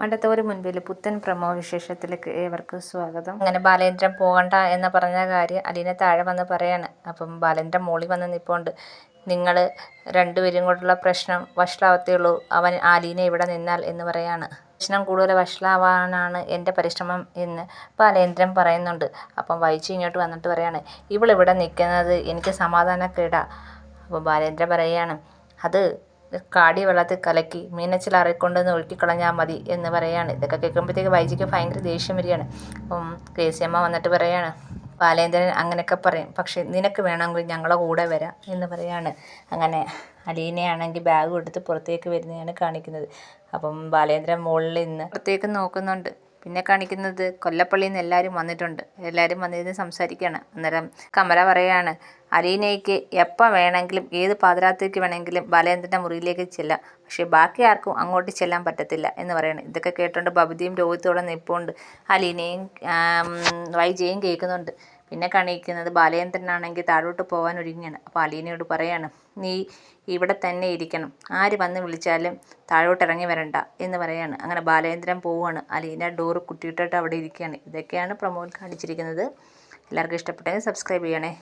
മണ്ടത്തോര് മുൻപിൽ പുത്തൻ പ്രമോ വിശേഷത്തിലേക്ക് ഏവർക്കും സ്വാഗതം. അങ്ങനെ ബാലേന്ദ്രൻ പോകണ്ട എന്ന് പറഞ്ഞ കാര്യം അലീന താഴെ വന്ന് പറയാണ്. അപ്പം ബാലേന്ദ്രൻ മോളിൽ വന്ന് നിൽപ്പുണ്ട്. നിങ്ങൾ രണ്ടുപേരും കൂടെയുള്ള പ്രശ്നം വഷളാവത്തേ ഉള്ളൂ, അവൻ അലീന ഇവിടെ നിന്നാൽ എന്ന് പറയാണ്. പ്രശ്നം കൂടുതൽ വഷളാവാനാണ് എൻ്റെ പരിശ്രമം എന്ന് ബാലേന്ദ്രൻ പറയുന്നുണ്ട്. അപ്പം വൈജി ഇങ്ങോട്ട് വന്നിട്ട് പറയാണ്, ഇവളിവിടെ നിൽക്കുന്നത് എനിക്ക് സമാധാനക്കേടാ. അപ്പം ബാലേന്ദ്രൻ പറയാണ്, അത് കാടി വെള്ളത്തിൽ കലക്കി മീനച്ചിലാറിക്കൊണ്ടൊന്ന് ഒഴുക്കിക്കളഞ്ഞാൽ മതി എന്ന് പറയാണ്. ഇതൊക്കെ കേൾക്കുമ്പോഴത്തേക്ക് വൈജിക്ക് ഭയങ്കര ദേഷ്യം വരികയാണ്. അപ്പം ഗ്രേസിയമ്മ വന്നിട്ട് പറയാണ്, ബാലേന്ദ്രൻ അങ്ങനെയൊക്കെ പറയും, പക്ഷേ നിനക്ക് വേണമെങ്കിൽ ഞങ്ങളെ കൂടെ വരാം എന്ന് പറയാണ്. അങ്ങനെ അലീനയാണെങ്കിൽ ബാഗ് എടുത്ത് പുറത്തേക്ക് വരുന്നതാണ് കാണിക്കുന്നത്. അപ്പം ബാലേന്ദ്രൻ മുകളിൽ നിന്ന് പുറത്തേക്ക് നോക്കുന്നുണ്ട്. പിന്നെ കാണിക്കുന്നത് കൊല്ലപ്പള്ളിയിൽ നിന്ന് എല്ലാവരും വന്നിട്ടുണ്ട്. എല്ലാവരും വന്നിരുന്ന് സംസാരിക്കുകയാണ്. അന്നേരം കമല പറയാണ്, അലീനയ്ക്ക് എപ്പോൾ വേണമെങ്കിലും ഏത് പാതിരാത്രിക്ക് വേണമെങ്കിലും ബാലേന്ദ്രൻ്റെ മുറിയിലേക്ക് ചെല്ലാം, പക്ഷേ ബാക്കി ആർക്കും അങ്ങോട്ട് ചെല്ലാൻ പറ്റത്തില്ല എന്ന് പറയണം. ഇതൊക്കെ കേട്ടുകൊണ്ട് ബബിതയും രോഹിത്തോടെ നിൽപ്പുണ്ട്. അലീനയും വൈജയും കേൾക്കുന്നുണ്ട്. പിന്നെ കാണിക്കുന്നത് ബാലേന്ദ്രനാണെങ്കിൽ താഴോട്ട് പോകാൻ ഒരുങ്ങിയാണ്. അപ്പോൾ അലീനയോട് പറയാണ്, നീ ഇവിടെ തന്നെ ഇരിക്കണം, ആര് വന്ന് വിളിച്ചാലും താഴോട്ട് ഇറങ്ങി വരണ്ട എന്ന് പറയാണ്. അങ്ങനെ ബാലേന്ദ്രൻ പോവുകയാണ്. അലീന ഡോറ് കുറ്റിയിട്ടിട്ട് അവിടെ ഇരിക്കുകയാണ്. ഇതൊക്കെയാണ് പ്രൊമോയിൽ കാണിച്ചിരിക്കുന്നത്. എല്ലാവർക്കും ഇഷ്ടപ്പെട്ടെങ്കിൽ സബ്സ്ക്രൈബ് ചെയ്യണേ.